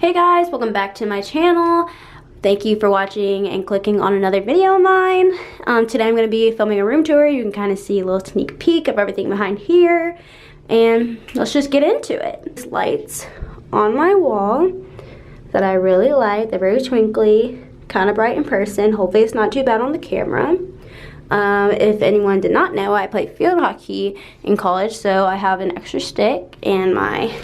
Hey guys, welcome back to my channel. Thank you for watching and clicking on another video of mine. Today I'm going to be filming a room tour. You can kind of see a little sneak peek of everything behind here. And let's just get into it. These lights on my wall that I really like. They're very twinkly, kind of bright in person. Hopefully it's not too bad on the camera. If anyone did not know, I played field hockey in college, so I have an extra stick and my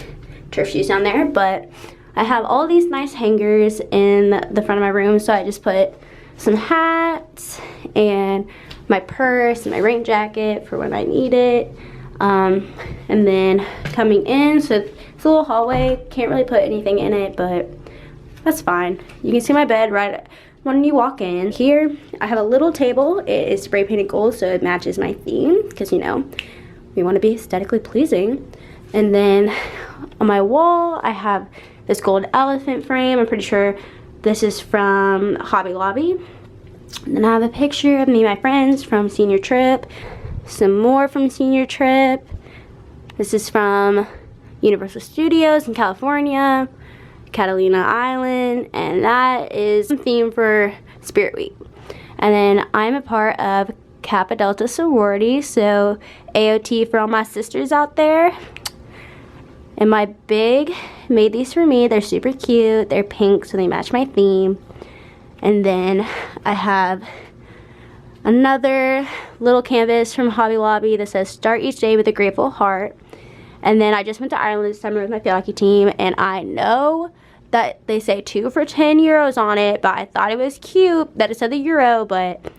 turf shoes down there. But I have all these nice hangers in the front of my room, so I just put some hats and my purse and my rain jacket for when I need it. And then coming in, so it's a little hallway, can't really put anything in it, but that's fine. You can see my bed right when you walk in. Here I have a little table. It is spray painted gold, so it matches my theme, because you know, we want to be aesthetically pleasing. And then on my wall I have this gold elephant frame. I'm pretty sure this is from Hobby Lobby. And then I have a picture of me and my friends from senior trip. Some more from senior trip. This is from Universal Studios in California, Catalina Island, and that is the theme for Spirit Week. And then I'm a part of Kappa Delta sorority, so AOT for all my sisters out there. And my big made these for me. They're super cute. They're pink, so they match my theme. And then I have another little canvas from Hobby Lobby that says start each day with a grateful heart. And then I just went to Ireland this summer with my field hockey team, and I know that they say 2 for €10 on it, but I thought it was cute that it said the euro. But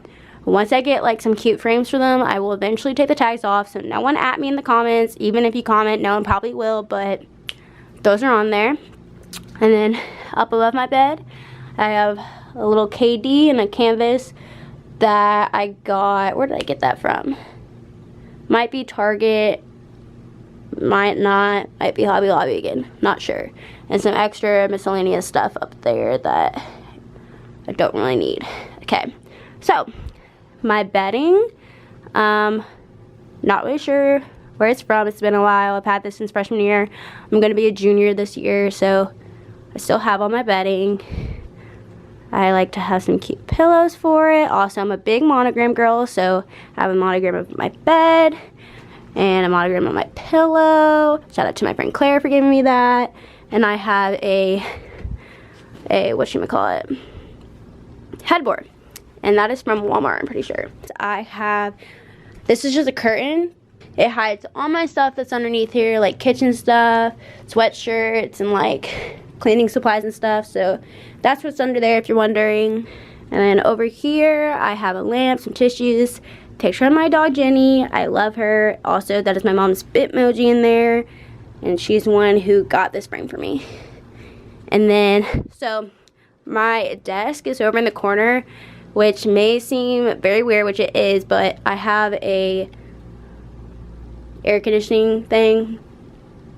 once I get like some cute frames for them, I will eventually take the tags off, so no one at me in the comments. Even if you comment, no one probably will, but those are on there. And then up above my bed I have a little KD and a canvas that I got. Where did I get that from? Might be Target, might not, might be Hobby Lobby again, not sure. And some extra miscellaneous stuff up there that I don't really need. Okay, so my bedding, not really sure where it's from. It's been a while. I've had this since freshman year. I'm gonna be a junior this year, so I still have all my bedding. I like to have some cute pillows for it. Also, I'm a big monogram girl, so I have a monogram of my bed and a monogram on my pillow. Shout out to my friend Claire for giving me that. And I have a whatchamacallit, headboard. And that is from Walmart, I'm pretty sure. I have, this is just a curtain. It hides all my stuff that's underneath here, like kitchen stuff, sweatshirts, and like cleaning supplies and stuff. So that's what's under there if you're wondering. And then over here, I have a lamp, some tissues, picture of my dog Jenny. I love her. Also, that is my mom's Bitmoji in there. And she's the one who got this frame for me. And then, so my desk is over in the corner, which may seem very weird, which it is, but I have a air conditioning thing,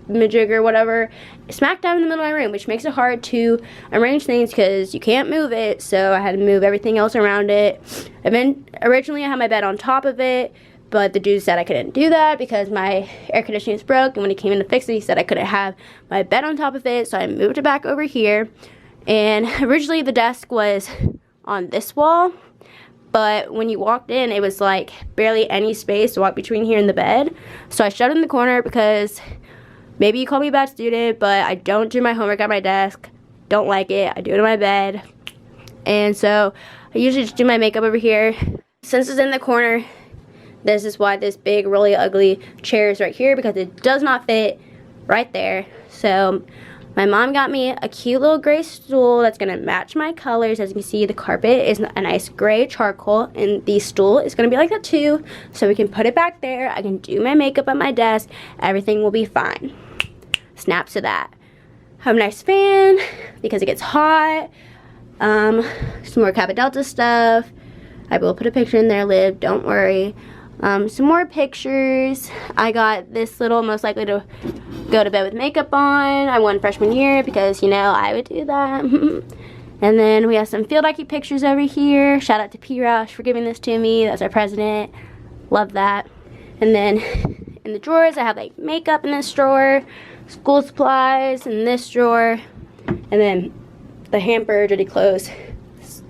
majig or whatever, smack down in the middle of my room, which makes it hard to arrange things because you can't move it, so I had to move everything else around it. And then originally I had my bed on top of it, but the dude said I couldn't do that because my air conditioning is broke, and when he came in to fix it, he said I couldn't have my bed on top of it, so I moved it back over here. And originally the desk was on this wall, but when you walked in, it was like barely any space to walk between here and the bed. So I shoved it in the corner because maybe you call me a bad student, but I don't do my homework at my desk. Don't like it. I do it in my bed. And so I usually just do my makeup over here. Since it's in the corner, this is why this big, really ugly chair is right here, because it does not fit right there. So my mom got me a cute little gray stool that's gonna match my colors. As you can see, the carpet is a nice gray charcoal, and the stool is gonna be like that too. So we can put it back there. I can do my makeup at my desk. Everything will be fine. Snaps of that. Have a nice fan because it gets hot. Some more Kappa Delta stuff. I will put a picture in there, Liv, don't worry. Some more pictures. I got this little most likely to go to bed with makeup on. I won freshman year because, you know, I would do that. And then we have some field hockey pictures over here. Shout out to P. Rush for giving this to me. That's our president. Love that. And then in the drawers, I have like makeup in this drawer, school supplies in this drawer, and And then the hamper, dirty clothes,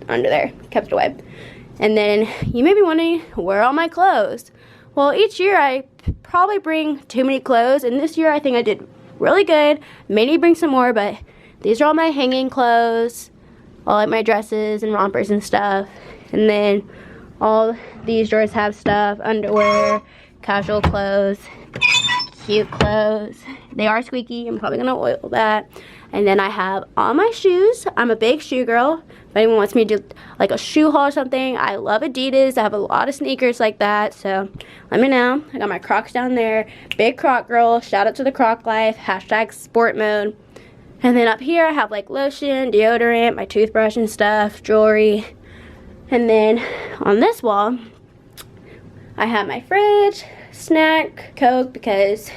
under there, kept it away. And then you may be wondering, where are all my clothes? Well, each year I probably bring too many clothes, and this year I think I did really good. Maybe bring some more, but these are all my hanging clothes, all like my dresses and rompers and stuff. And then all these drawers have stuff, underwear, casual clothes, cute clothes. They are squeaky. I'm probably gonna oil that. And then I have all my shoes. I'm a big shoe girl. If anyone wants me to do like a shoe haul or something, I love Adidas. I have a lot of sneakers like that, so let me know. I got my Crocs down there. Big Croc girl. Shout out to the Croc life. Hashtag sport mode. And then up here I have like lotion, deodorant, my toothbrush and stuff, jewelry. And then on this wall, I have my fridge, snack, Coke because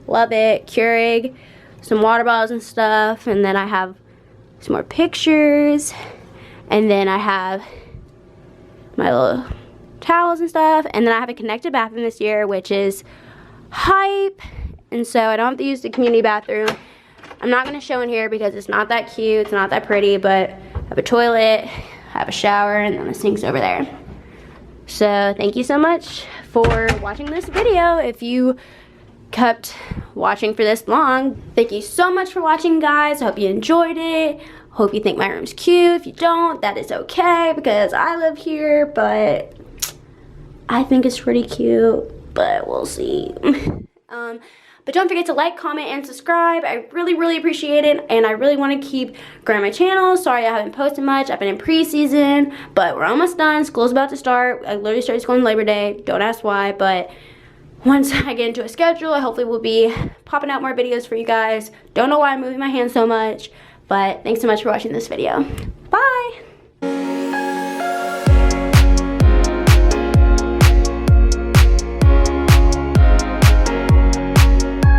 love it, Keurig, some water bottles and stuff. And then I have some more pictures. And then I have my little towels and stuff. And then I have a connected bathroom this year, which is hype. And so I don't have to use the community bathroom. I'm not going to show in here because it's not that cute, it's not that pretty, but I have a toilet, I have a shower, and then the sink's over there. So thank you so much for watching this video. If you kept watching for this long, thank you so much for watching, guys. I hope you enjoyed it. Hope you think my room's cute. If you don't, that is okay because I live here, but I think it's pretty cute, but we'll see. But don't forget to like, comment, and subscribe. I really, really appreciate it, and I really want to keep growing my channel. Sorry I haven't posted much. I've been in preseason, but we're almost done. School's about to start. I literally started school on Labor Day. Don't ask why, but once I get into a schedule, I hopefully will be popping out more videos for you guys. Don't know why I'm moving my hand so much, but thanks so much for watching this video.